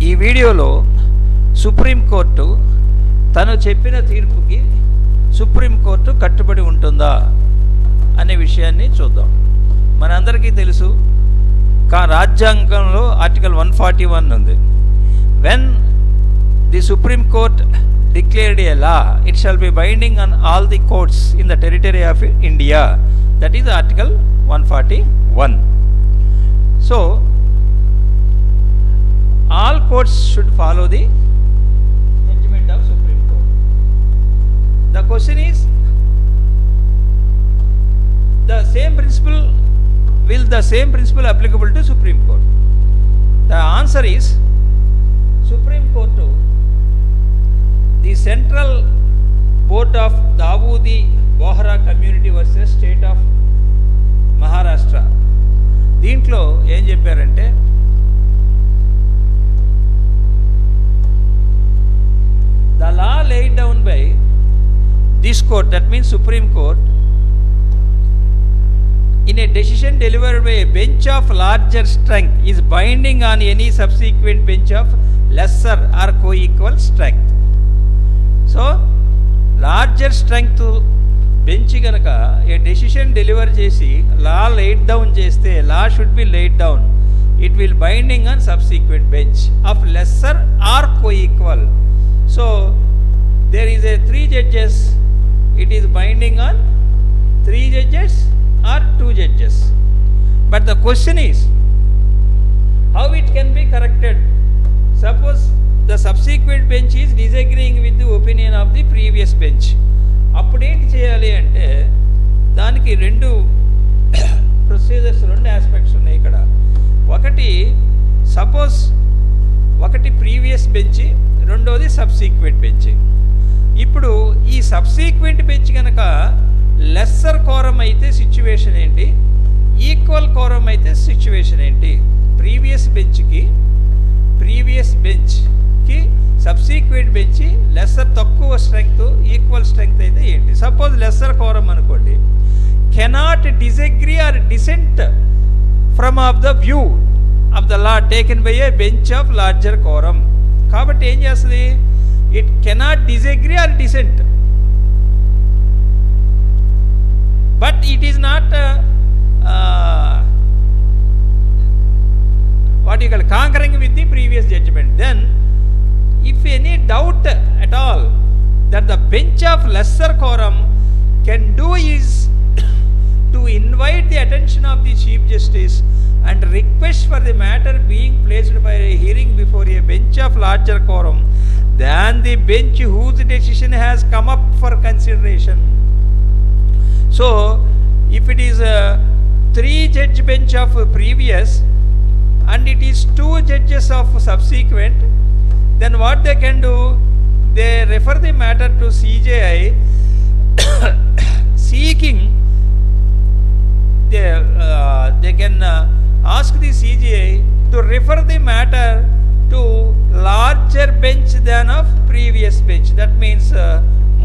ఈ వీడియోలో సుప్రీంకోర్టు తను చెప్పిన తీర్పుకి సుప్రీంకోర్టు కట్టుబడి ఉంటుందా అనే విషయాన్ని చూద్దాం. మనందరికీ తెలుసు, రాజ్యాంగంలో ఆర్టికల్ 141 ఉంది. When the supreme court declared a law, it shall be binding on all the courts in the territory of India. That is Article 141. So, all courts should follow the judgment of Supreme Court. The question is, the same principle, will the same principle applicable to Supreme Court? The answer is, Supreme Court, the Central Board of Dawoodi Bohra Community versus State of Maharashtra, దీంట్లో ఏం చెప్పారంటే, the law laid down by this court, that means Supreme Court, in a decision delivered by a bench of larger strength is binding on any subsequent bench of lesser or co-equal strength. So larger strength bench కనుక a decision deliver చేసి law laid down చేస్తే, law should be laid down, it will binding on subsequent bench of lesser or co equal. So there is a 3 judges, it is binding on 3 judges or 2 judges. But the question is how it can be corrected. Suppose the subsequent bench is disagreeing with the opinion of the previous bench. అప్పుడేంటి చేయాలి అంటే, దానికి 2 procedures, 2 aspects ఉన్నాయి ఇక్కడ. ఒకటి suppose ఒకటి previous bench, రెండోది subsequent bench. ఇప్పుడు ఈ సబ్సీక్వెంట్ బెంచ్ కనుక లెస్సర్ కోరం అయితే సిచ్యువేషన్ ఏంటి, ఈక్వల్ కోరం అయితే సిచ్యువేషన్ ఏంటి, ప్రీవియస్ బెంచ్కి సబ్సీక్వెంట్ బెంచ్ లెస్సర్ తక్కువ స్ట్రెంగ్త్, ఈక్వల్ స్ట్రెంగ్త్ అయితే ఏంటి. సపోజ్ లెస్సర్ కోరం అనుకోండి, cannot disagree or dissent from of the view of the law taken by a bench of larger quorum. కాబట్టి ఏం చేస్తుంది, it cannot disagree or dissent, but it is not what you call conquering with the previous judgment. Then if any doubt at all that the bench of lesser quorum can do is to invite the attention of the Chief Justice and request for the matter being placed by a hearing before a bench of larger quorum than the bench whose decision has come up for consideration. So if it is a 3 judge bench of previous and it is 2 judges of subsequent, then what they can do, they refer the matter to CJI seeking, they can ask the CJI to refer the matter to larger bench than of previous bench. That means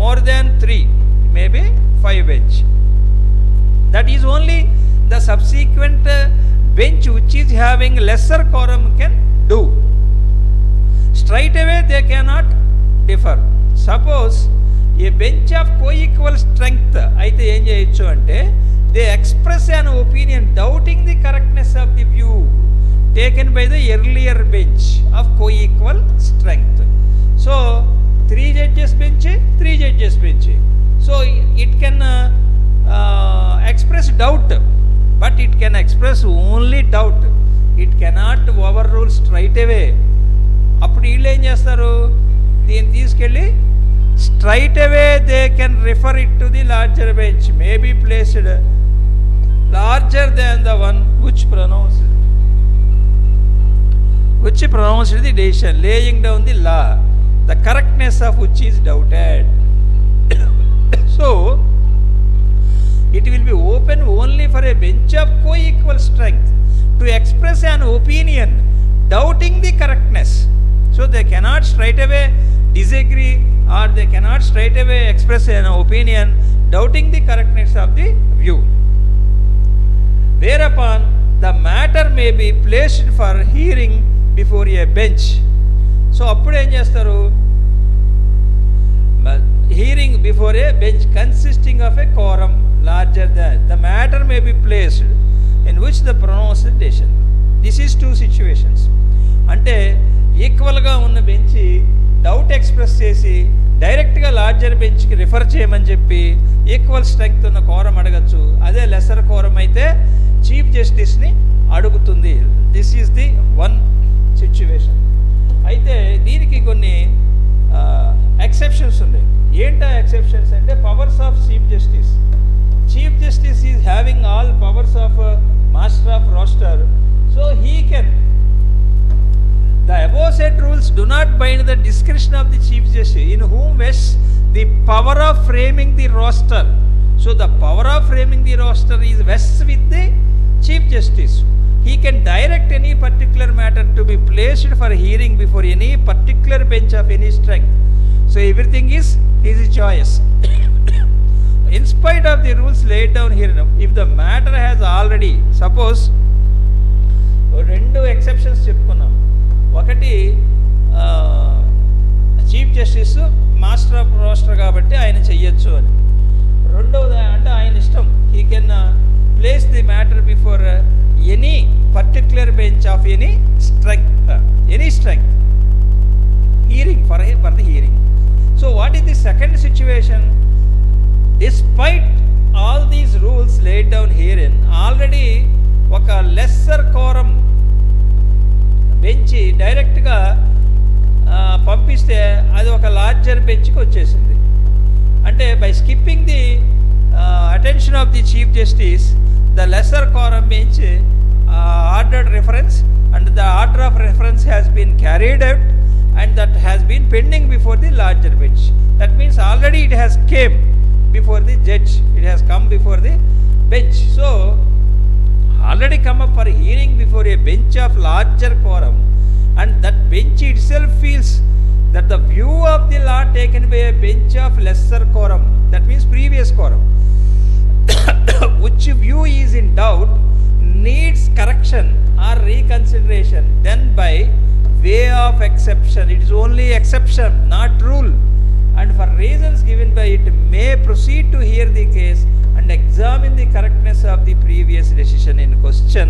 more than 3, maybe 5 bench. That is only the subsequent bench which is having lesser quorum can do. Straight away they cannot differ. Suppose a bench of co-equal strength అయితే ఏం చేయొచ్చు అంటే, they express an opinion doubting the correctness of the view taken by the earlier bench of co-equal strength. So 3 judges bench, 3 judges bench. So it can express doubt, but it can express only doubt, it cannot overrule straight away. అప్పుడు వీళ్ళు ఏం చేస్తారు, దీన్ని తీసుకెళ్ళి straight away they can refer it to the larger bench, may be placed larger than the one which pronounced the decision, laying down the law, the correctness of which is doubted. So it will be open only for a bench of co-equal strength to express an opinion doubting the correctness. So they cannot straight away disagree, or they cannot straight away express an opinion doubting the correctness of the view. Whereupon the matter may be placed for hearing before a bench so అప్పుడు ఏం చేస్తారు, hearing before a bench consisting of a quorum larger than the matter may be placed in which the pronounced decision. This is two situations. అంటే ఈక్వల్గా ఉన్న bench doubt express చేసి డైరెక్ట్గా larger బెంచ్కి refer చేయమని చెప్పి ఈక్వల్ స్ట్రెంగ్త్ ఉన్న quorum అడగచ్చు. అదే లెసర్ కోరం అయితే చీఫ్ జస్టిస్ని అడుగుతుంది. This is the one situation. అయితే దీనికి కొన్ని ఎక్సెప్షన్స్ ఉన్నాయి. ఏంటా ఎక్సెప్షన్స్ అంటే powers of chief justice. Chief justice is having all powers of master of roster. So he can the above said rules do not bind the discretion of the chief justice in whom vests the power of framing the roster. So the power of framing the roster is vests with the chief justice. He can direct any particular matter to be placed for hearing before any particular bench of any strength. So everything is his choice. In spite of the rules laid down here, if the matter has already, suppose రెండు exceptions చెప్పుకున్నాం. ఒకటి chief justice master of roster కాబట్టి ఆయన చెయ్యొచ్చు అని. రెండవది అంటే ఆయన ఇష్టం, he can place the matter before any particular bench of any strength hearing for the hearing. So what is the second situation? Despite all these rules laid down herein, already ఒక lesser quorum bench డైరెక్ట్గా పంపిస్తే అది ఒక larger బెంచ్కి వచ్చేసింది. అంటే by skipping the attention of the chief justice, the lesser quorum bench ordered reference and the order of reference has been carried out and that has been pending before the larger bench. That means already it has came before the judge, it has come before the bench. So already come up for hearing before a bench of larger quorum, and that bench itself feels that the view of the law taken by a bench of lesser quorum, that means previous quorum, which view is in doubt, needs correction or reconsideration, then by way of exception, it is only exception, not rule, and for reasons given by it may proceed to hear the case and examine the correctness of the previous decision in question,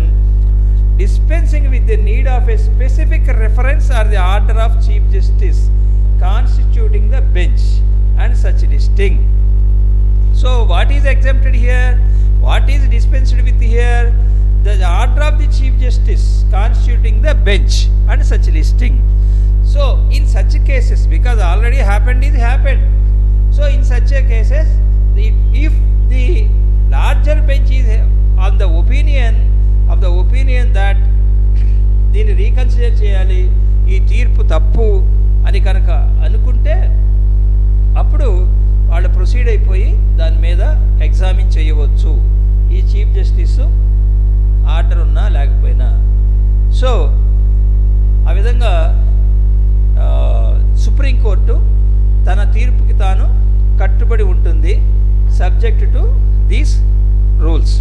dispensing with the need of a specific reference or the order of chief justice constituting the bench and such listing. So what is exempted here, what is dispensed with here? The order of the chief justice constituting the bench and such listing. So in such cases, because already happened is happened, so in such a cases, if the larger bench is on the opinion that దీన్ని reconsider చేయాలి, ఈ తీర్పు తప్పు అని కనుక అనుకుంటే అప్పుడు వాళ్ళు ప్రొసీడ్ అయిపోయి దాని మీద ఎగ్జామిన్ చేయవచ్చు, ఈ చీఫ్ జస్టిస్ ఆర్డర్ ఉన్నా లేకపోయినా. సో ఆ విధంగా సుప్రీంకోర్టు తన తీర్పుకి తాను కట్టుబడి ఉంటుంది, సబ్జెక్ట్ టు దీస్ రూల్స్.